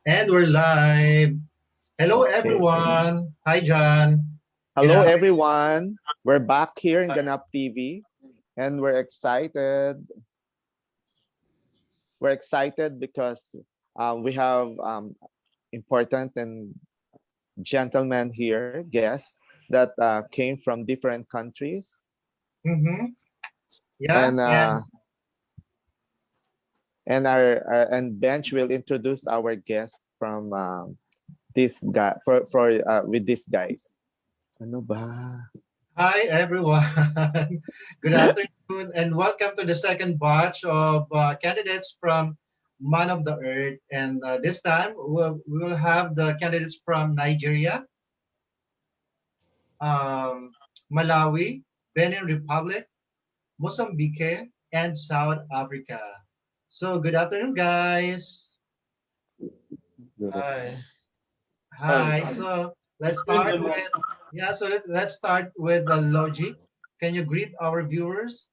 And we're live. Hello, Okay. everyone. Hi, John. Good Hello, afternoon. everyone. We're back here in Ganap TV, and we're excited. We're excited because we have important and gentlemen here, guests that came from different countries, Mm-hmm. Yeah, and and and Bench will introduce our guests from this guy for with these guys. Ano ba? hi, everyone. Good afternoon, and welcome to the second batch of candidates from Man of the Earth. And this time, we will have the candidates from Nigeria, Malawi, Benin Republic, Mozambique, and South Africa. So, good afternoon, guys. Hi. Hi. So let's start with let's start with the logic. Can you greet our viewers?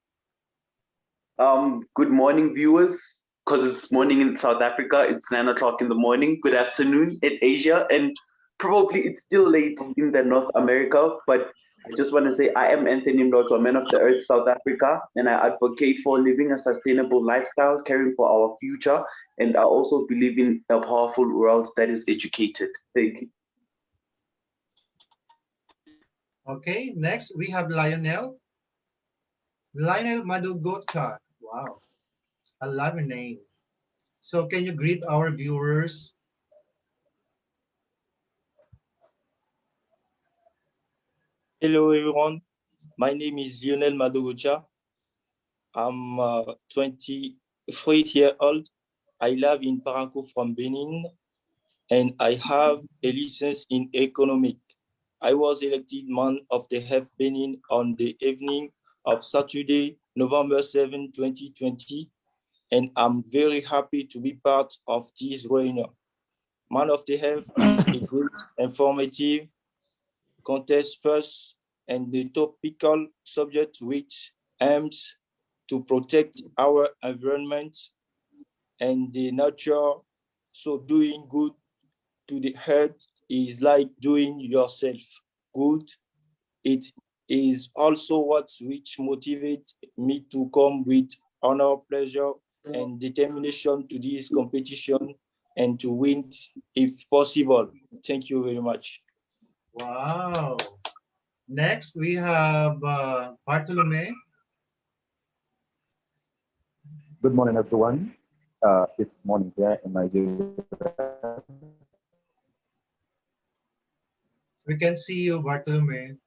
Good morning, viewers. Because it's morning in South Africa, it's 9 o'clock in the morning. Good afternoon in Asia, and probably it's still late in the North America. But I just want to say I am Anthony Mlotwa, man of the earth, South Africa, and I advocate for living a sustainable lifestyle, caring for our future, and I also believe in a powerful world that is educated. Thank you. Okay. Next we have Lionel. Lionel Madugotcha. Wow, I love your name. So can you greet our viewers? Hello, everyone. My name is Lionel Madogocha. I'm 23 years old. I live in Paranco from Benin, and I have a license in economic. I was elected man of the Health Benin on the evening of Saturday, November 7, 2020, and I'm very happy to be part of this reunion. Man of the Health is a great, informative contest first and the topical subject which aims to protect our environment and the nature. So doing good to the earth is like doing yourself good. It is also what which motivates me to come with honor, pleasure, and determination to this competition and to win if possible. Thank you very much. Wow. Next we have Bartolome. Good morning, everyone. It's morning here in Nigeria. We can see you, Bartolome.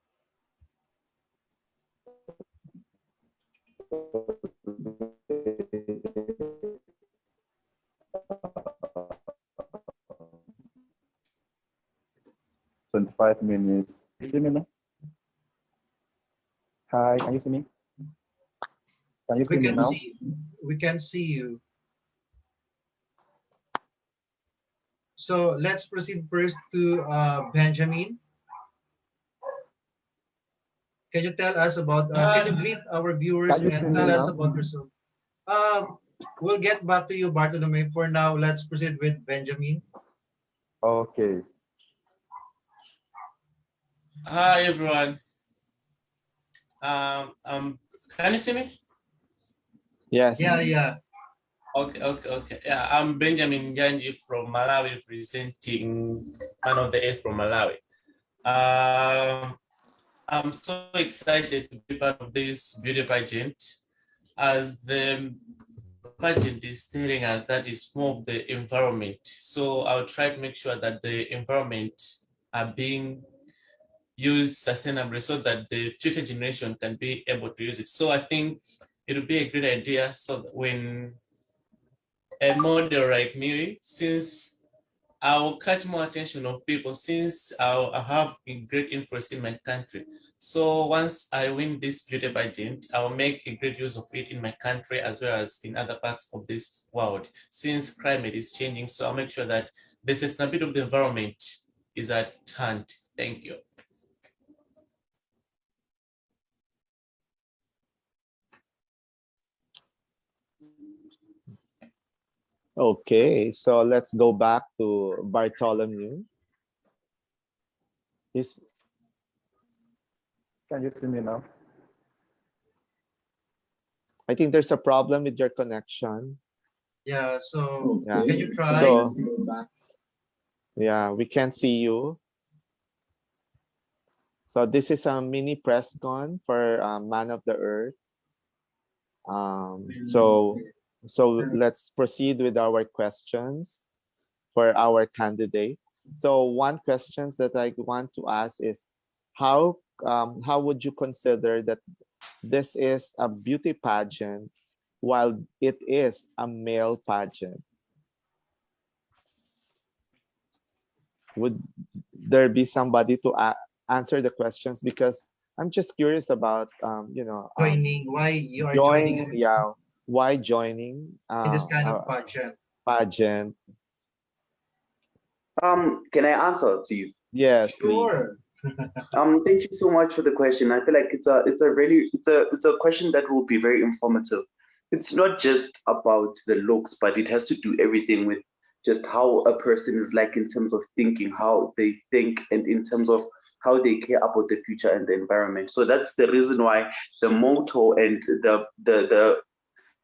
25 minutes. You see me now? Hi, can you see me? Can you We see me can now? see. We can see you. So let's proceed first to Benjamin. Can you tell us about? Can you Hi. greet our viewers Can you see and me tell us now? about yourself? We'll get back to you, Bartolome. For now, let's proceed with Benjamin. Okay. Hi everyone. Can you see me? Yes. Yeah, yeah. Okay. Yeah, I'm Benjamin Ganji from Malawi, representing Man of the Earth from Malawi. Um, I'm so excited to be part of this beauty pageant, as the pageant is telling us that it's more of the environment. So I'll try to make sure that the environment are being used sustainably so that the future generation can be able to use it. So I think it would be a great idea so that when a model like me, since I will catch more attention of people, since I have a great influence in my country. So once I win this beauty pageant, I will make a great use of it in my country as well as in other parts of this world. Since climate is changing, so I'll make sure that the sustainability of the environment is at hand. Thank you. Okay, so let's go back to Bartholomew. Is Can you see me now? I think there's a problem with your connection. Yeah, so Yeah. can you try? So yeah, we can't see you. So this is a mini press con for Man of the Earth. So let's proceed with our questions for our candidate. So one questions that I want to ask is how would you consider that this is a beauty pageant while it is a male pageant? Would there be somebody to answer the questions? Because I'm just curious about Joining, why you are join, joining yeah, why joining in this kind of a pageant? pageant? Can I answer, please? Yes, please. Sure. Thank you so much for the question. I feel like it's a question that will be very informative. It's not just about the looks, but it has to do everything with just how a person is like in terms of thinking, how they think, and in terms of how they care about the future and the environment. So that's the reason why the motto and the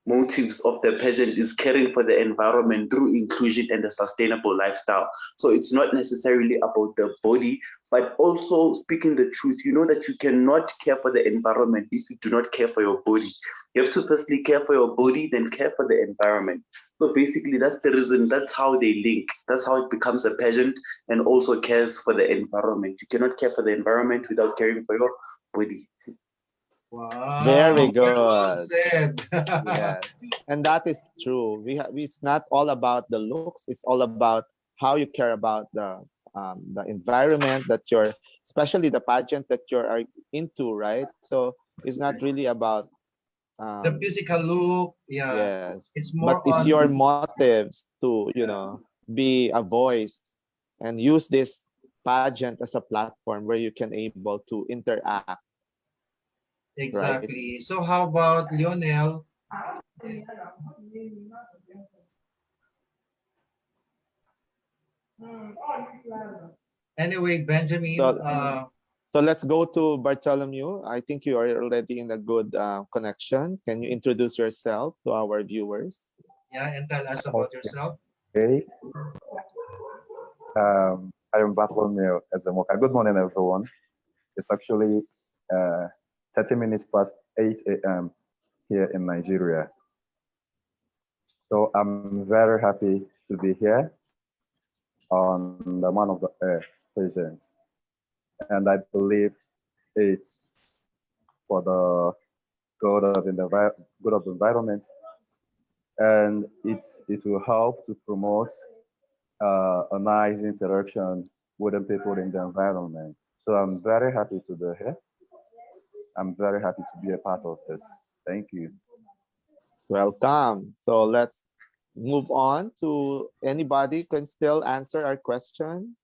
motives of the pageant is caring for the environment through inclusion and a sustainable lifestyle. So it's not necessarily about the body, but also speaking the truth. You know that you cannot care for the environment if you do not care for your body. You have to firstly care for your body, then care for the environment. So basically, that's the reason, that's how they link. That's how it becomes a pageant and also cares for the environment. You cannot care for the environment without caring for your body. Wow, Very very well good. said. Yes. And that is true. It's not all about the looks, it's all about how you care about the environment that you're, especially the pageant that you're into, right? So it's not really about The um physical look, yeah, yes, it's but more it's your on, motives to, yeah, be a voice and use this pageant as a platform where you can able to interact, right? exactly. So how about Lionel? Anyway, Benjamin, So So let's go to Bartholomew. I think you are already in a good connection. Can you introduce yourself to our viewers? yeah, and tell us about yourself. Okay. I am Bartholomew Ezemoka. Good morning, everyone. It's actually uh, 30 minutes past 8 a.m. here in Nigeria. So I'm very happy to be here on the Man of the Earth present. And I believe it's for the good of good of the environment, and it will help to promote a nice interaction with the people in the environment. So I'm very happy to be here. I'm very happy to be a part of this. Thank you. Welcome. So let's move on to anybody can still answer our question.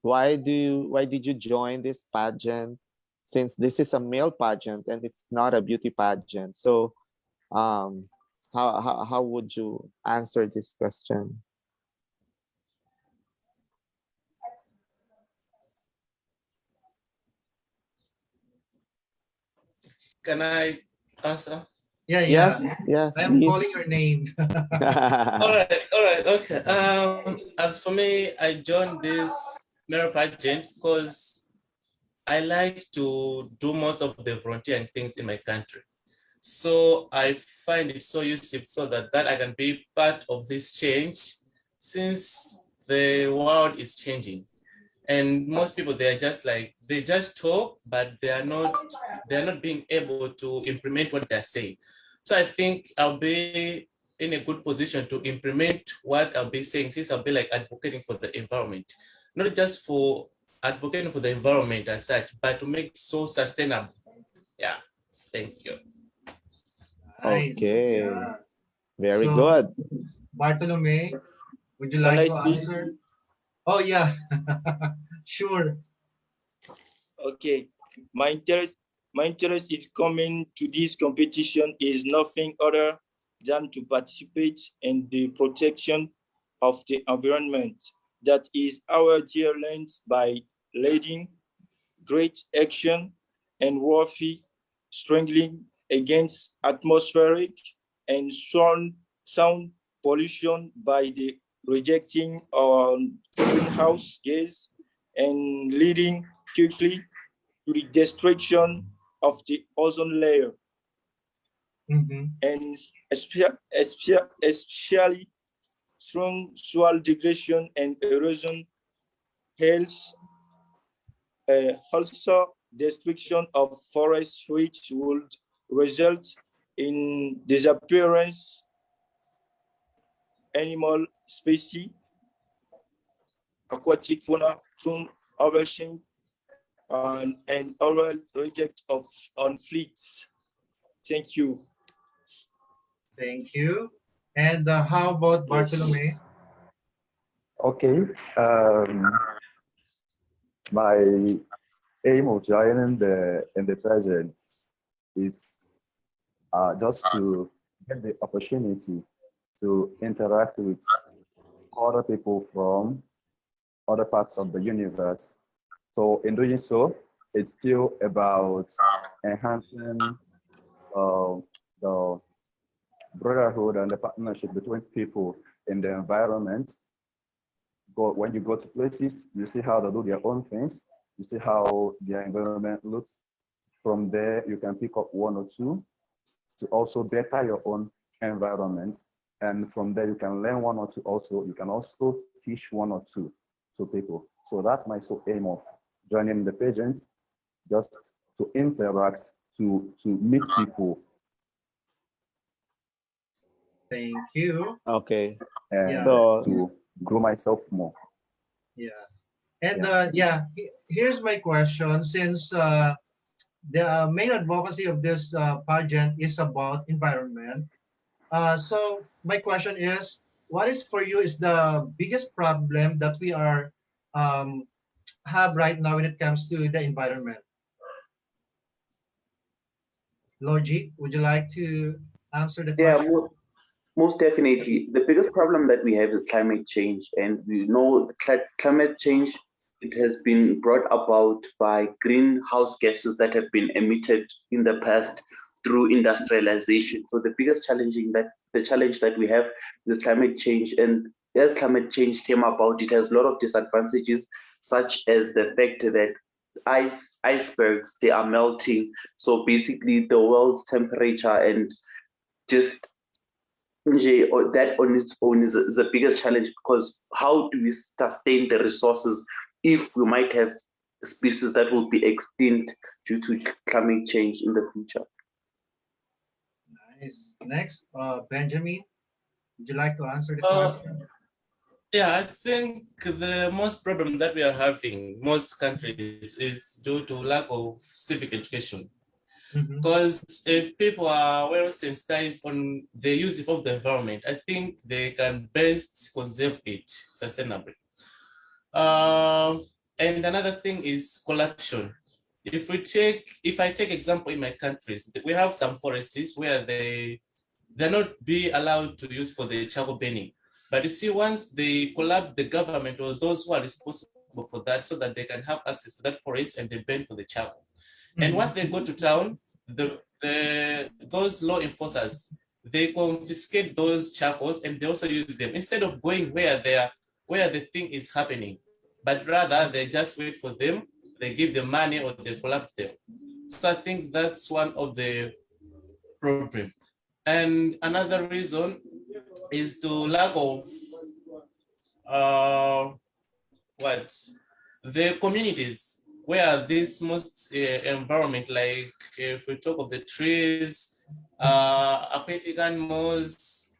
Why did you join this pageant? Since this is a male pageant and it's not a beauty pageant. So um how would you answer this question? Can I answer? Yeah, yeah. Yes, yes, I am please. calling your name. All right, okay. As for me, I joined this mirror pageant because I like to do most of the volunteering things in my country. So I find it so useful so that I can be part of this change since the world is changing. And most people, they are just like, they just talk, but they're not being able to implement what they're saying. So I think I'll be in a good position to implement what I'll be saying, since I'll be like advocating for the environment, not just for advocating for the environment as such, but to make it so sustainable. Yeah, thank you. Nice. Okay, Yeah. very So, good. Bartolome, would you Can like I to speak? answer? Oh, yeah. Sure. Okay. My interest my interest in coming to this competition is nothing other them to participate in the protection of the environment. That is our dear land by leading great action and worthy struggling against atmospheric and sound pollution by the rejecting on greenhouse gas and leading quickly to the destruction of the ozone layer. And especially strong soil degradation and erosion, health, also destruction of forests, which would result in disappearance animal species, aquatic fauna, from overfishing, and oral reject of on fleets. Thank you. Thank you. And how about Bartolome? Okay. My aim of joining the project is just to get the opportunity to interact with other people from other parts of the universe. So in doing so, it's still about enhancing the brotherhood and the partnership between people in the environment. When you go to places, you see how they do their own things. You see how their environment looks. From there, you can pick up one or two to also better your own environment. And from there, you can learn one or two also. You can also teach one or two to people. So that's my sole aim of joining the pageant, just to interact, to meet people. Thank you. Okay. And Yeah. to grow myself more. Yeah. And here's my question. Since the main advocacy of this pageant is about environment, so my question is, what is for you is the biggest problem that we are have right now when it comes to the environment? Logic, would you like to answer the Yeah, question? most definitely. The biggest problem that we have is climate change, and we know climate change, it has been brought about by greenhouse gases that have been emitted in the past through industrialization. So the challenge that we have is climate change, and as climate change came about, it has a lot of disadvantages, such as the fact that icebergs, they are melting. So basically, the world's temperature and just that on its own is the biggest challenge, because how do we sustain the resources if we might have species that will be extinct due to climate change in the future? Nice. Next, Benjamin, would you like to answer the Uh, question? Yeah, I think the most problem that we are having, most countries, is due to lack of civic education. Because if people are well sensitized on the use of the environment, I think they can best conserve it sustainably. And another thing is corruption. If I take example in my countries, we have some forests where they're not be allowed to use for the charcoal burning. But you see, once they collapse the government or those who are responsible for that, so that they can have access to that forest and they burn for the charcoal. And once they go to town, those law enforcers, they confiscate those charcoals and they also use them instead of going where the thing is happening, but rather they just wait for them, they give them money or they collapse them. So I think that's one of the problems. And another reason is to lack of what the communities where this most environment, like if we talk of the trees, aquatic animals,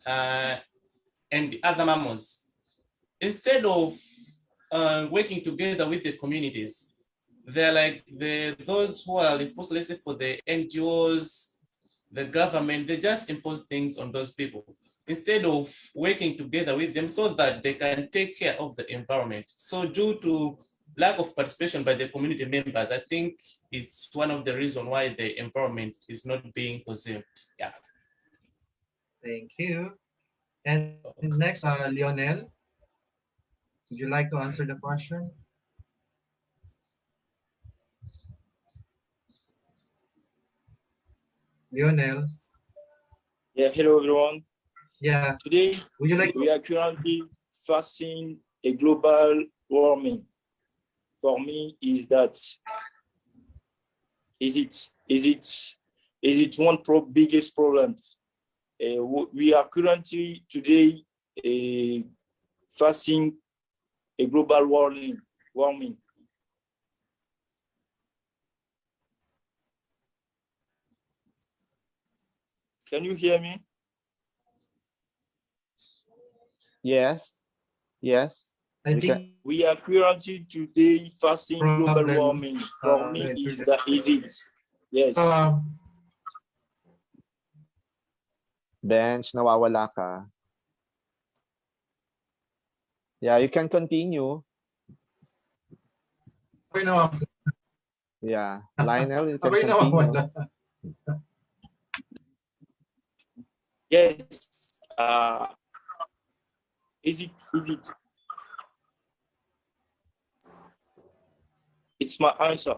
and the other mammals, instead of working together with the communities, they're like those who are responsible, let's say, for the NGOs, the government, they just impose things on those people instead of working together with them so that they can take care of the environment. So due to lack of participation by the community members, I think it's one of the reasons why the environment is not being conserved. Yeah. Thank you. And next, Lionel, would you like to answer the question? Lionel, Yeah, hello everyone. yeah. Today Would you like we are currently facing a global warming. For me, is it is it is it one biggest problem? We are currently today facing a global warming. Can you hear me? Yes. Yes. I We can. think We are currently today facing global problem warming. For me, internet. is it? Yes. Bench, nawawala ka. Yeah, you can continue. Okay na, Yeah. Lionel, you can okay na, continue. wala. Yes. Is it? It's my answer.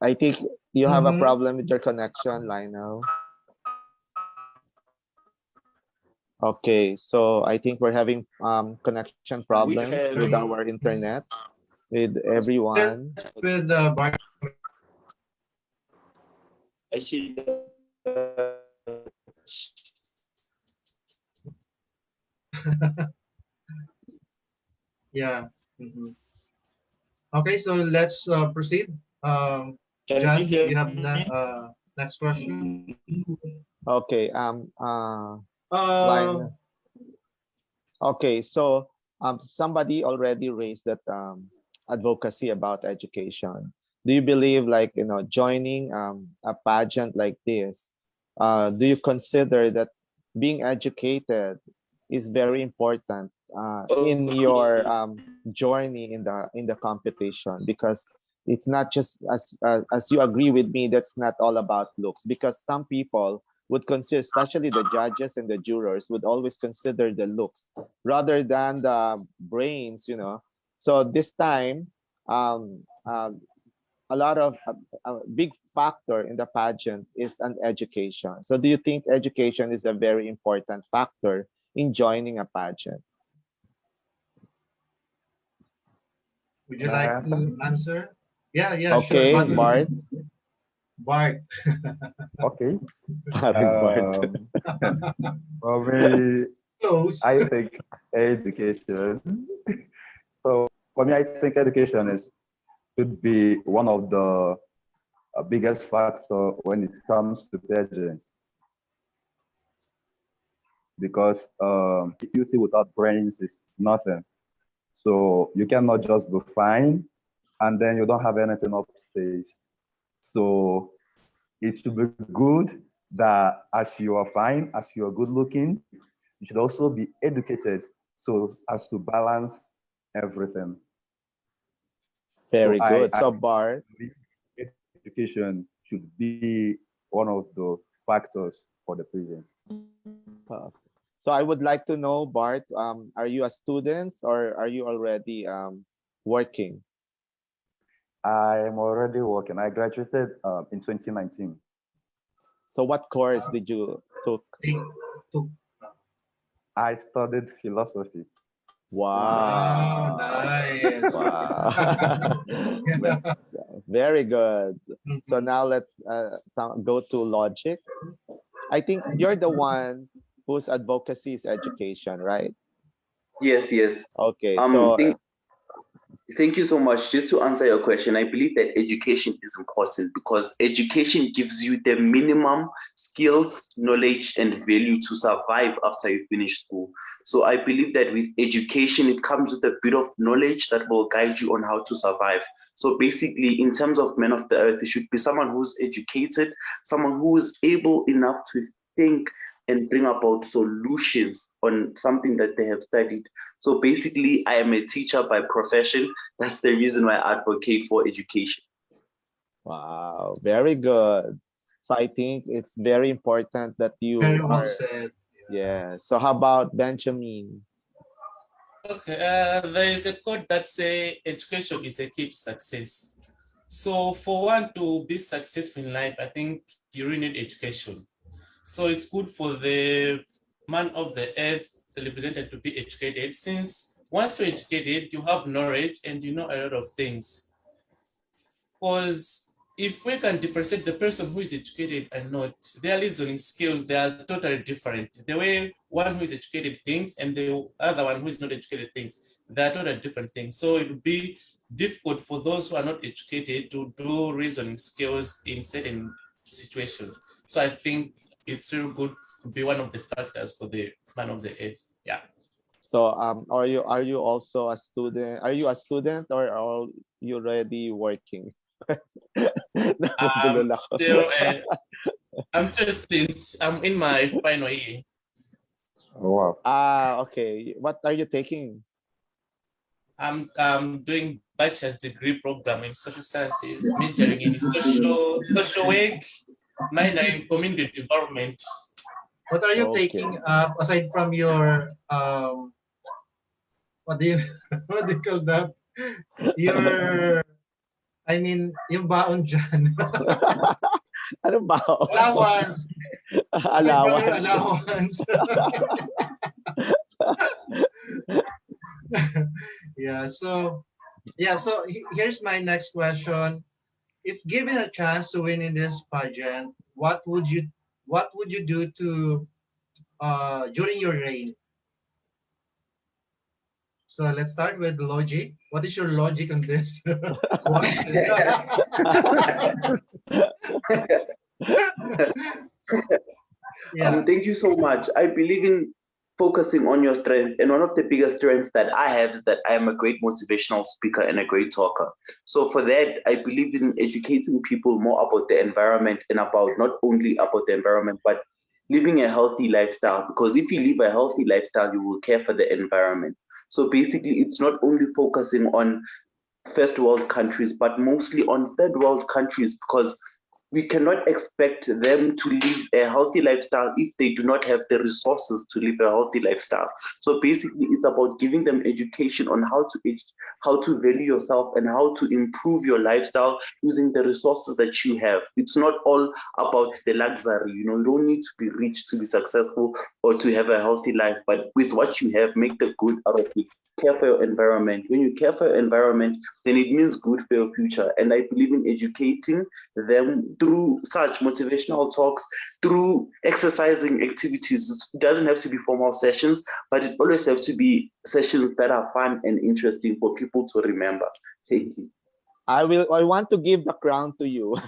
I think you have a Mhm. problem with your connection, Lionel. Okay, so I think we're having connection problems have- with our internet, with everyone. With Bart. I see that Yeah. Mhm. Okay, so let's proceed. can you John, hear you have me? next question. Okay, Uh, line. Okay, so somebody already raised that advocacy about education. Do you believe, like, joining a pageant like this? Do you consider that being educated is very important in your Okay. journey in the competition? Because it's not just as you agree with me, that's not all about looks. Because some people would consider, especially the judges and the jurors, would always consider the looks rather than the brains. So this time, a lot of a big factor in the pageant is an education. So do you think education is a very important factor in joining a pageant? would you Can I like answer? to answer? Yeah, yeah, sure. Okay, Bart. Bart. Okay. Parang Bart. For me, Close. I think education. So for me, I think education should be one of the biggest factor when it comes to pageants, because beauty without brains is nothing. So you cannot just be fine and then you don't have anything upstage. So it should be good that as you are fine, as you are good looking, you should also be educated so as to balance everything. So Very I, good. I So Bart, believe education should be one of the factors for the president. uh, so I would like to know, Bart, are you a student or are you already working? I'm already working. I graduated in 2019. So what course did you took? Take two. I studied philosophy. Wow, Wow. nice. Wow. Very good. So Mhm. now let's go to logic. I think you're the one whose advocacy is education, right? Yes, yes. Okay, Um, so thank, Thank you so much. Just to answer your question, I believe that education is important because education gives you the minimum skills, knowledge, and value to survive after you finish school. So I believe that with education, it comes with a bit of knowledge that will guide you on how to survive. So basically, in terms of men of the earth, it should be someone who's educated, someone who is able enough to think and bring about solutions on something that they have studied. So basically, I am a teacher by profession. That's the reason why I advocate for education. wow, very good. So I think it's very important that Very you well are, said. yeah. So how about Benjamin? Okay, there is a quote that say education is a key to success. So for one to be successful in life, I think you really need education. So it's good for the man of the earth, the representative, to be educated, since once you're educated, you have knowledge and you know a lot of things. Because if we can differentiate the person who is educated and not, their listening skills, they are totally different. The way one who is educated thinks and the other one who is not educated thinks, they are totally different things. So it would be difficult for those who are not educated to do reasoning skills in certain situations. So I think it's real good to be one of the factors for the man of the earth. Yeah. So are you also a student? Are you a student or are you already working? I'm Nabubulol ako. still a, I'm still a student. I'm in my final year. Oh, wow. Okay. What are you taking? I'm doing bachelor's degree program in social sciences, majoring in social work, minor in community development. What are you Okay. taking up aside from your what do you what do you call that? Your I mean, yung baon dyan. Ano ba? Allowance. Aside from your Allowance. allowance. Here's my next question. If given a chance to win in this pageant, what would you do to during your reign? So let's start with logic. What is your logic on this question? Yeah. Thank you so much. I believe in focusing on your strength, and one of the biggest strengths that I have is that I am a great motivational speaker and a great talker. So for that, I believe in educating people more about the environment and about not only about the environment, but living a healthy lifestyle. Because if you live a healthy lifestyle, you will care for the environment. So basically, it's not only focusing on first world countries, but mostly on third world countries, because we cannot expect them to live a healthy lifestyle if they do not have the resources to live a healthy lifestyle. So basically, it's about giving them education on how to value yourself and how to improve your lifestyle using the resources that you have. It's not all about the luxury. You don't need to be rich to be successful or to have a healthy life, but with what you have, make the good out of it. Care for your environment. When you care for your environment, then it means good for your future. And I believe in educating them through such motivational talks, through exercising activities. It doesn't have to be formal sessions, but it always have to be sessions that are fun and interesting for people to remember. Thank you. I want to give the crown to you.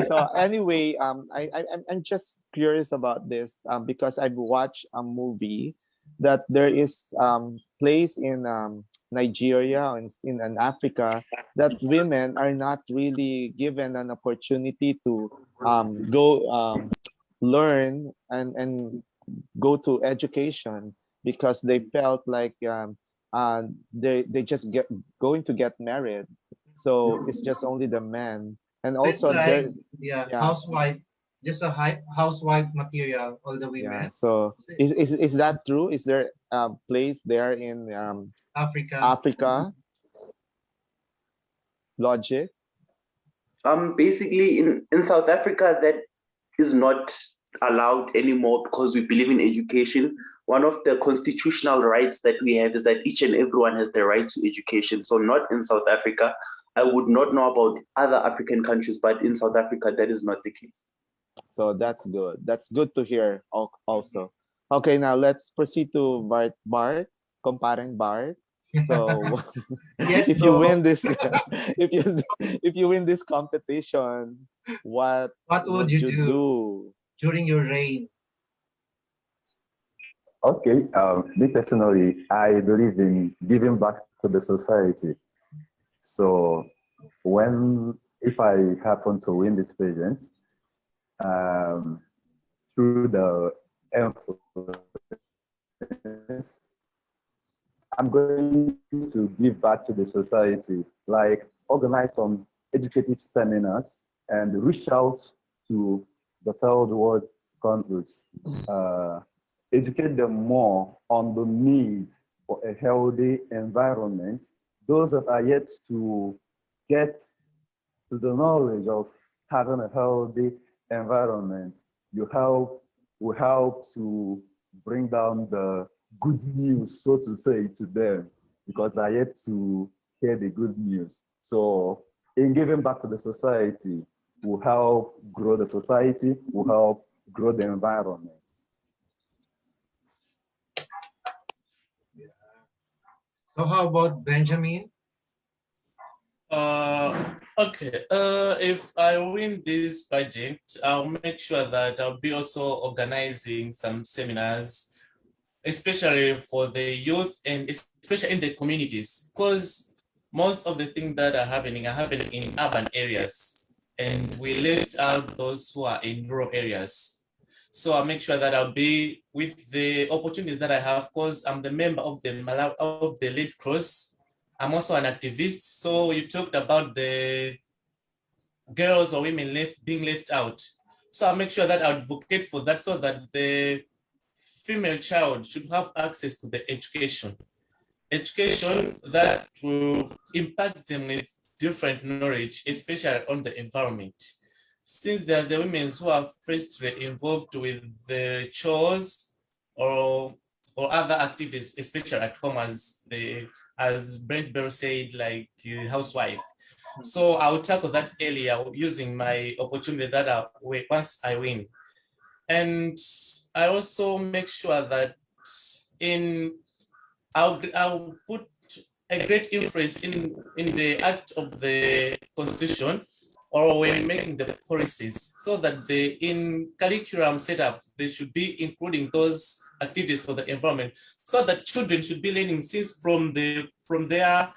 So anyway, I'm just curious about this because I've watched a movie that there is place in Nigeria and in Africa that women are not really given an opportunity to go learn and go to education because they felt like they just get going to get married, so it's just only the men. And So it's also like, there, yeah, yeah, housewife, just a housewife material, all the yeah. women. So is that true? Is there a place there in Africa. Africa? Logic? Basically, in South Africa, that is not allowed anymore because we believe in education. One of the constitutional rights that we have is that each and everyone has the right to education. So, not in South Africa. I would not know about other African countries, but in South Africa, that is not the case. So that's good. That's good to hear also. Okay, now let's proceed to Bart, comparing Bart. So Yes, if you Doc. win this if you win this competition, what What would would you you do do? during your reign? Okay, me personally, I believe in giving back to the society. So if I happen to win this pageant, um, through the influence, I'm going to give back to the society, like organize some educative seminars and reach out to the third world countries, educate them more on the need for a healthy environment. Those that are yet to get to the knowledge of having a healthy environment, will help to bring down the good news, so to say, to them, because they are yet to hear the good news. So in giving back to the society, will help grow the society, will help grow the environment. So how about Benjamin? Okay. If I win this pageant, I'll make sure that I'll be also organizing some seminars, especially for the youth and especially in the communities, because most of the things that are happening in urban areas, and we left out those who are in rural areas. So I'll make sure that I'll be with the opportunities that I have, because I'm the member of the Red Cross. I'm also an activist. So you talked about the girls or women being left out. So I'll make sure that I advocate for that, so that the female child should have access to the education that will impact them with different knowledge, especially on the environment. Since they are the women who are firstly involved with the chores or other activities, especially at home, as Brent Bell said, like housewife. So I'll tackle that earlier using my opportunity that once I win. And I also make sure that I'll put a great influence in the act of the constitution, or when making the policies, so that in curriculum setup, they should be including those activities for the environment, so that children should be learning since from their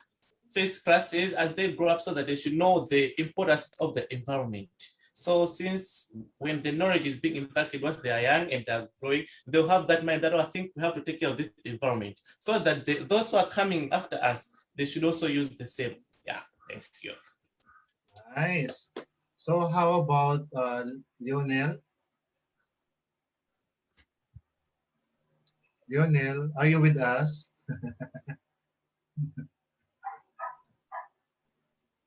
first classes as they grow up, so that they should know the importance of the environment. So since when the knowledge is being impacted once they are young and are growing, they'll have that mind that, oh, I think we have to take care of this environment, so that those who are coming after us, they should also use the same. Yeah, thank you. Nice. So how about Lionel? Lionel, are you with us?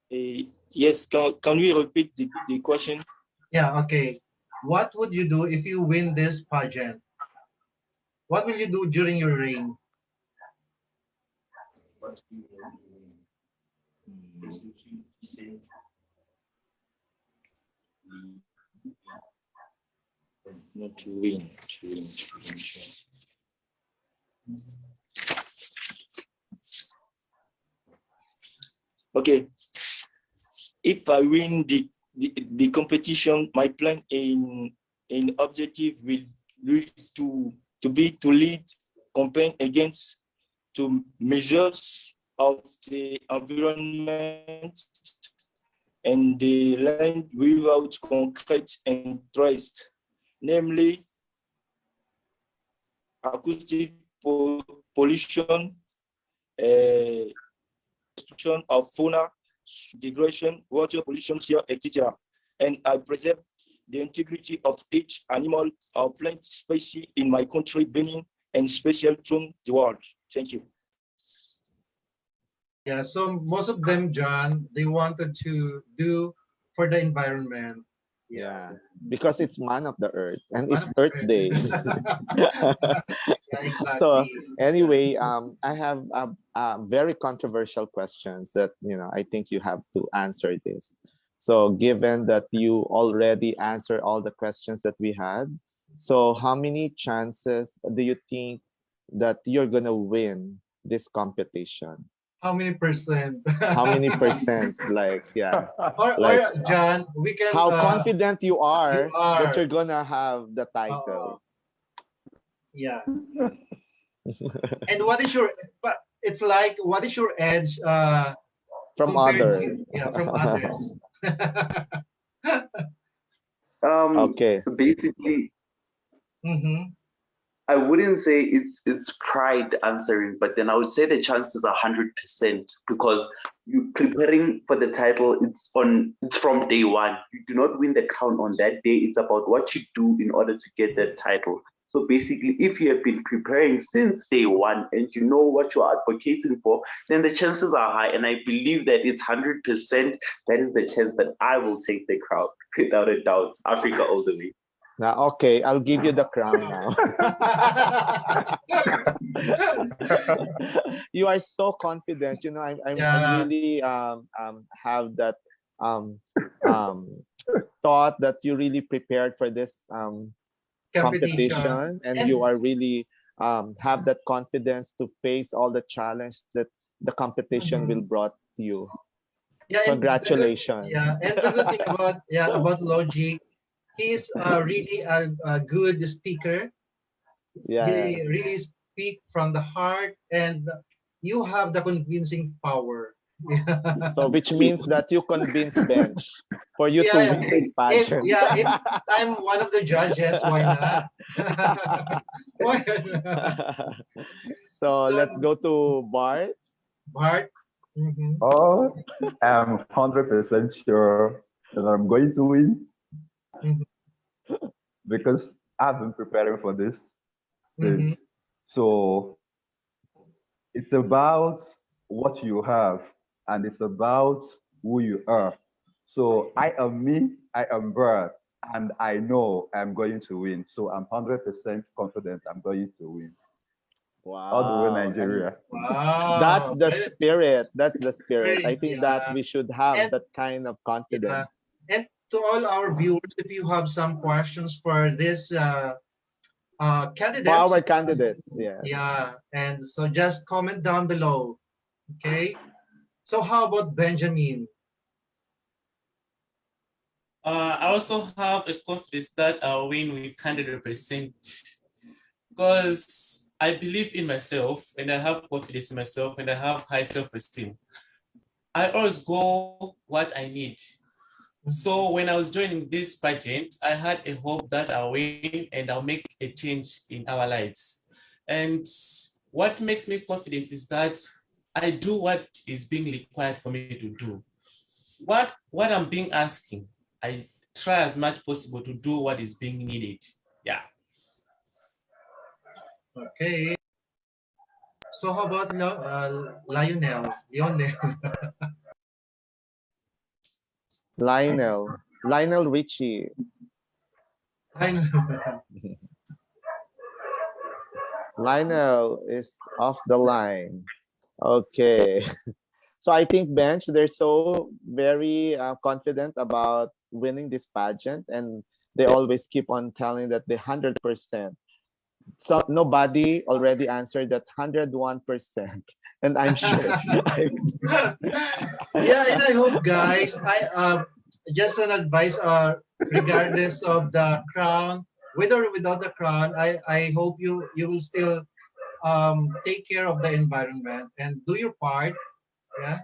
Yes, can we repeat the question? Yeah, okay. What would you do if you win this pageant? What will you do during your reign? Not to win, Okay. If I win the competition, my plan in objective will be to lead campaign against to measures of the environment and the land without concrete and traced, namely acoustic pollution, destruction of fauna, degradation, water pollution, etc. And I preserve the integrity of each animal or plant species in my country, Benin, and special to the world. Thank you. Yeah, so most of them, John, they wanted to do for the environment. Yeah, because it's Man of the Earth and Man it's of the Earth Earth. Day. Yeah, exactly. So anyway, I have very controversial questions that I think you have to answer this. So given that you already answered all the questions that we had, so how many chances do you think that you're gonna win this competition? How many percent? How many percent? Like, yeah. Or John, we can. How confident you are that are. you're gonna have the Uh, title? yeah. And what is your? But it's like, what is your edge From compared other. to from others? Okay. Basically, Mm-hmm. I wouldn't say it's pride answering, but then I would say the chance is 100% because you preparing for the title, it's from day one. You do not win the crown on that day. It's about what you do in order to get that title. So basically, if you have been preparing since day one and you know what you are advocating for, then the chances are high. And I believe that it's 100% that is the chance that I will take the crown without a doubt. Africa all the way. Now, okay, I'll give you the crown now. You are so confident. You know, I'm Yeah. really have that um, um, thought that you really prepared for this Competition. competition, and And you are really have that confidence to face all the challenge that the competition will Mhm. brought you. Yeah, and Congratulations. the good thing about Logic, he's really a good speaker. Yes. He really speak from the heart, and you have the convincing power. So which means that you convince Bench for you to Yeah, win this if pageant. if I'm one of the judges, why not? Why not? So So, let's go to Bart. Bart. Mhm, Oh, I'm 100% sure that I'm going to win mhm, because I've been preparing for this mhm. since. So it's about what you have and it's about who you are. So I am me, I am Brad, and I know I'm going to win. So I'm 100% confident I'm going to win. All the way Wow. And Nigeria. that's Wow, the spirit. That's the spirit. I think that yeah, we should have and that kind of yeah, confidence. and to all our viewers, if you have some questions for this For candidates, our candidates, yes. yeah, and so just comment down below. Okay. So how about Benjamin? I also have a confidence that I'll win with 100% because I believe in myself and I have confidence in myself and I have high self-esteem. I always go what I need. So when I was joining this pageant, I had a hope that I'll win and I'll make a change in our lives. And what makes me confident is that I do what is being required for me to do. What I'm being asking, I try as much possible to do what is being needed. Yeah. Okay. So how about Lionel? Lionel. Lionel Richie. Lionel. Lionel is off the line. Okay. So I think Bench, they're so very confident about winning this pageant, and they always keep on telling that they 100%. So nobody already answered that 101%, and I'm sure. Yeah, and I hope, guys, I just an advice, regardless of the crown, with or without the crown, I hope you will still take care of the environment and do your part. Yeah.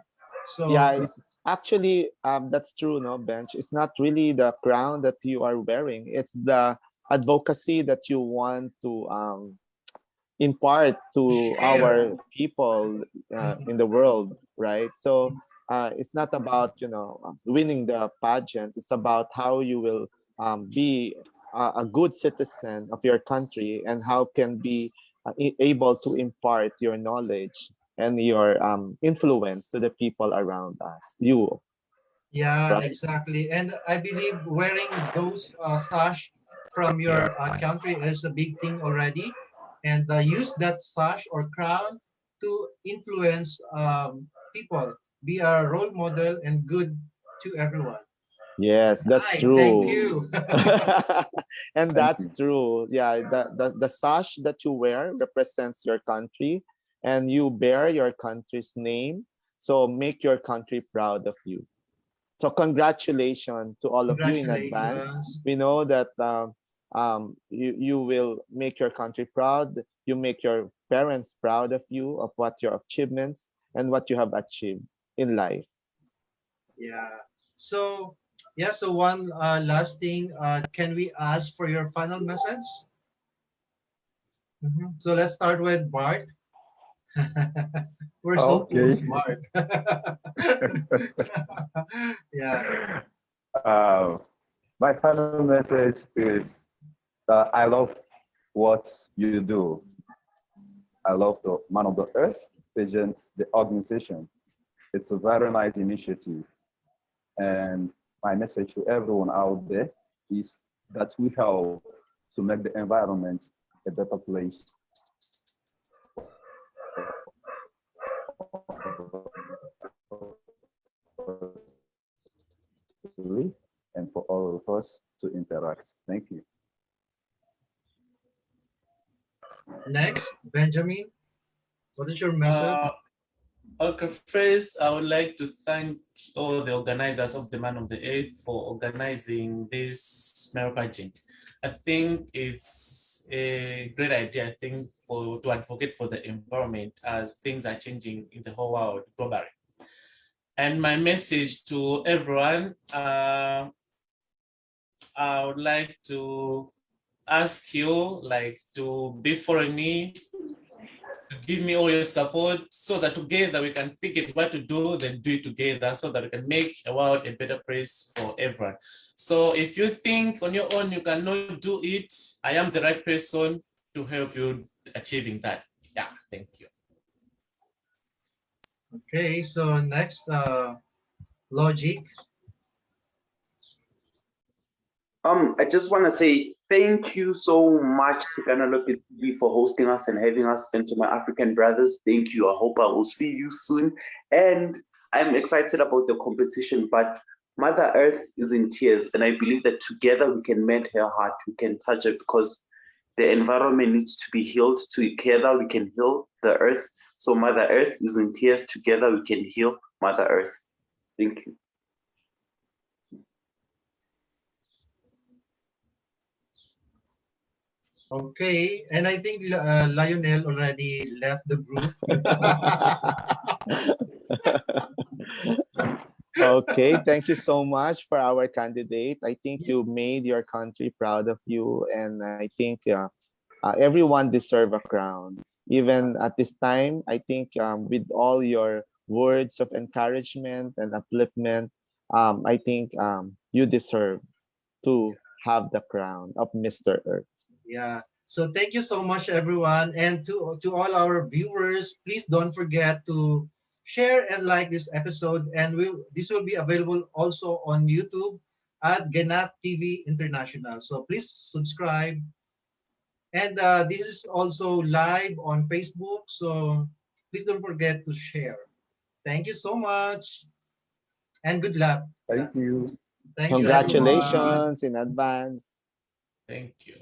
So Yeah, it's actually that's true, no, Bench. It's not really the crown that you are wearing. It's the advocacy that you want to impart to share. our people in the world, right? So it's not about winning the pageant. It's about how you will be a good citizen of your country and how can be able to impart your knowledge and your influence to the people around us. You, Yeah, right? exactly. And I believe wearing those sash from your country is a big thing already. And use that sash or crown to influence people, be a role model and good to everyone. Yes, that's Hi, thank true. you. And Thank that's you. true. Yeah, the sash that you wear represents your country and you bear your country's name. So make your country proud of you. So congratulations to all of you in advance. Congratulations. We know that you will make your country proud. You make your parents proud of you, of what your achievements and what you have achieved in life. Yeah. So, yeah, so one last thing, can we ask for your final message? So let's start with Bart. We're so Okay. smart. Yeah. Uh, my final message is that I love what you do. I love the Man of the Earth pageant, the organization. It's a very nice initiative. And my message to everyone out there is that we help to make the environment a better place and for all of us to interact. Thank you. Next, Benjamin, what is your message? Okay, first, I would like to thank all the organizers of the Man of the Earth for organizing this merit pageant. I think it's a great idea, I think, to advocate for the environment as things are changing in the whole world globally. And my message to everyone, I would like to ask you like to be following me, to give me all your support so that together we can figure out what to do, then do it together so that we can make a world a better place for everyone. So if you think on your own you cannot do it, I am the right person to help you achieving that. Yeah, thank you. Okay, so next, Logic. I just want to say thank you so much to Ganap TV for hosting us and having us, and to my African brothers. Thank you. I hope I will see you soon. And I'm excited about the competition, but Mother Earth is in tears, and I believe that together we can mend her heart, we can touch it, because the environment needs to be healed. Together we can heal the earth. So Mother Earth is in tears. Together we can heal Mother Earth. Thank you. Okay, and I think Lionel already left the group. Okay, thank you so much for our candidate. I think you made your country proud of you, and I think everyone deserve a crown. Even at this time, I think with all your words of encouragement and upliftment, I think you deserve to have the crown of Mr. Earth. Yeah. So thank you so much, everyone, and to all our viewers. Please don't forget to share and like this episode, and this will be available also on YouTube at Ganap TV International. So please subscribe, and this is also live on Facebook. So please don't forget to share. Thank you so much, and good luck. Thank you. Thank you, everyone. Congratulations in advance. Thank you.